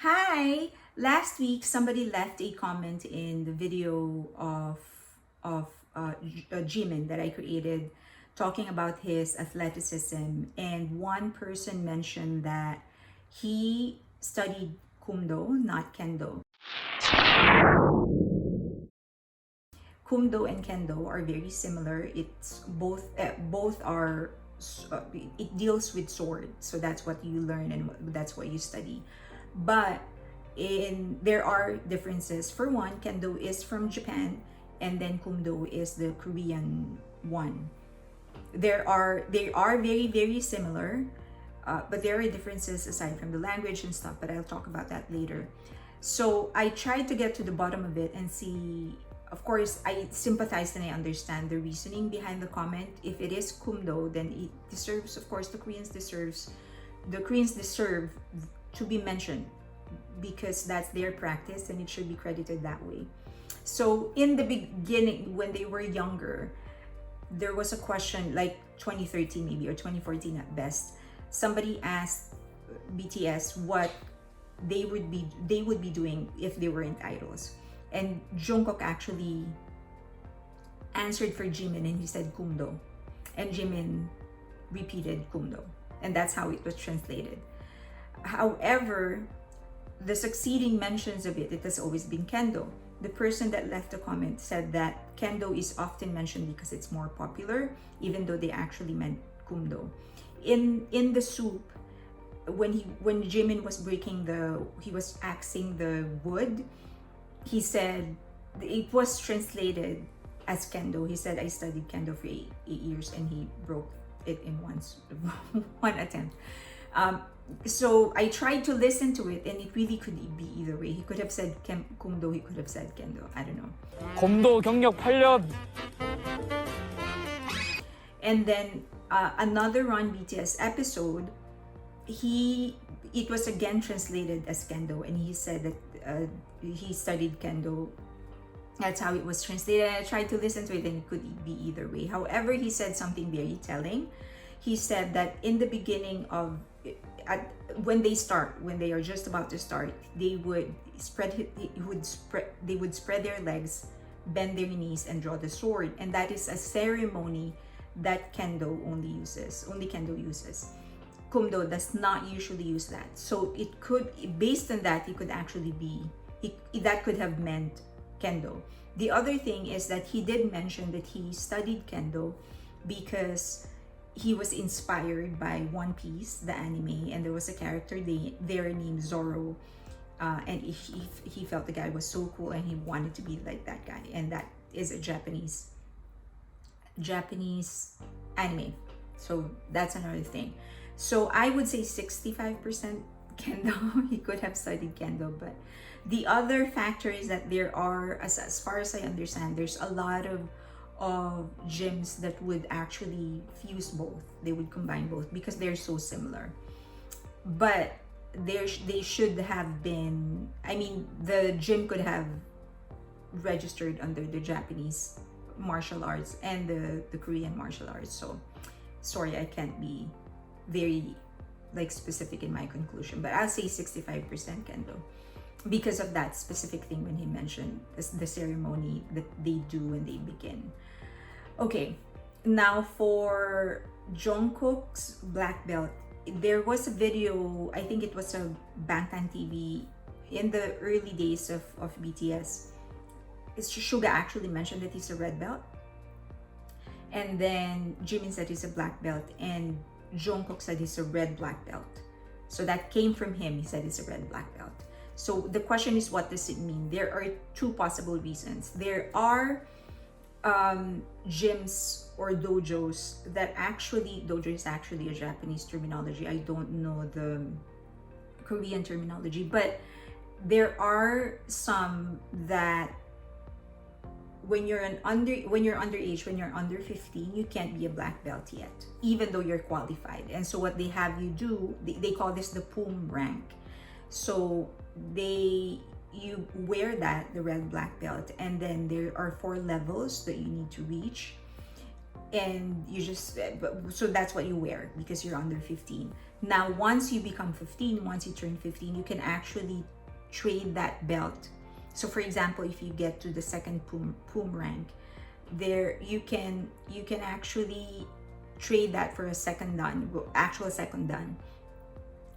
Hi! Last week, somebody left a comment in the video of Jimin that I created talking about his athleticism. And one person mentioned that he studied Kumdo, not Kendo. Kumdo and Kendo are very similar. It's both are it deals with sword, so that's what you learn and that's what you study. But there are differences. For one, Kendo is from Japan, and then Kumdo is the Korean one. They are very similar, but there are differences aside from the language and stuff. But I'll talk about that later. So I tried to get to the bottom of it and see. Of course, I sympathize and I understand the reasoning behind the comment. If it is Kumdo, then it deserves, of course, the Koreans deserve to be mentioned because that's their practice and it should be credited that way. So in the beginning, when they were younger, there was a question like 2013 maybe or 2014 at best. Somebody asked BTS what they would be doing if they weren't idols. And Jungkook actually answered for Jimin and he said Kumdo. And Jimin repeated Kumdo. And that's how it was translated. However, the succeeding mentions of it has always been Kendo. The person that left the comment said that Kendo is often mentioned because it's more popular, even though they actually meant Kumdo. In the soup, when Jimin was he was axing the wood, he said it was translated as Kendo. He said, I studied Kendo for eight years and he broke it in one attempt. So I tried to listen to it and it really could be either way. He could have said Kumdo, he could have said Kendo. I don't know. 검도 경력 8년. And then another Run BTS episode, it was again translated as Kendo and he said that he studied Kendo. That's how it was translated. I tried to listen to it and it could be either way. However, he said something very telling. He said that in the beginning of when they are just about to start, they would spread their legs, bend their knees and draw the sword, and that is a ceremony that only Kendo uses. Kumdo does not usually use that. So it could, based on that, it could actually be that could have meant Kendo. The other thing is that he did mention that he studied Kendo because he was inspired by One Piece, the anime, and there was a character there named Zoro, and he felt the guy was so cool and he wanted to be like that guy, and that is a Japanese anime. So that's another thing. So I would say 65% Kendo. He could have studied Kendo, but the other factor is that there are, as far as I understand, there's a lot of gyms that would actually fuse both. They would combine both because they're so similar. But they should have been, I mean, the gym could have registered under the Japanese martial arts and the Korean martial arts. So sorry, I can't be very specific in my conclusion, but I'll say 65% Kendo because of that specific thing when he mentioned the ceremony that they do when they begin. Okay, now for Jungkook's black belt, there was a video, I think it was a Bangtan TV in the early days of BTS. Suga actually mentioned that he's a red belt, and then Jimin said he's a black belt, and Jungkook said he's a red black belt. So that came from him. He said it's a red black belt. So the question is, what does it mean? There are two possible reasons. There are gyms or dojos that dojo is actually a Japanese terminology. I don't know the Korean terminology, but there are some that when you're underage, when you're under 15, you can't be a black belt yet, even though you're qualified. And so what they have you do, they call this the PUM rank. So you wear the red black belt, and then there are 4 levels that you need to reach, and you just so that's what you wear because you're under 15. Now, once you become 15, once you turn 15, you can actually trade that belt. So for example, if you get to the second poom rank, there you can actually trade that for a second dan, actual second dan,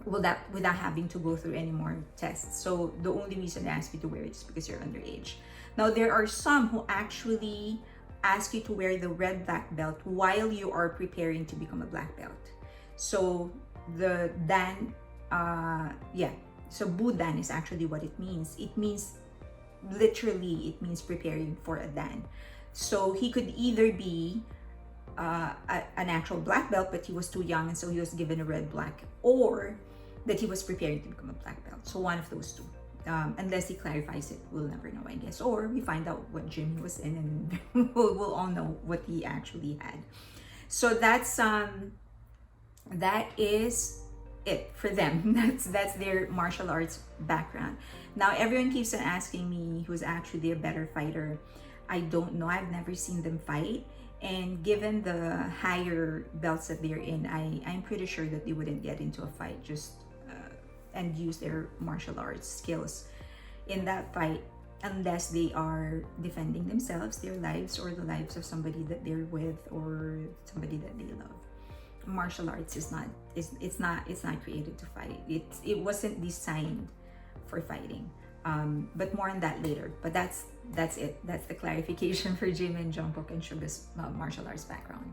without having to go through any more tests. So the only reason they ask you to wear it is because you're underage. Now there are some who actually ask you to wear the red black belt while you are preparing to become a black belt. So the dan, so budan is actually what it means. It means, literally, it means preparing for a dan. So he could either be an actual black belt, but he was too young and so he was given a red black, or that he was preparing to become a black belt. So one of those two. Unless he clarifies it, we'll never know, I guess. Or we find out what gym he was in and we'll all know what he actually had. So that is it for them. That's their martial arts background. Now everyone keeps on asking me who's actually a better fighter. I don't know. I've never seen them fight. And given the higher belts that they're in, I'm pretty sure that they wouldn't get into a fight and use their martial arts skills in that fight unless they are defending themselves, their lives, or the lives of somebody that they're with or somebody that they love. Martial arts is not created to fight. It wasn't designed for fighting. But more on that later. But that's it. That's the clarification for Jimin, Jungkook, and Suga's martial arts background.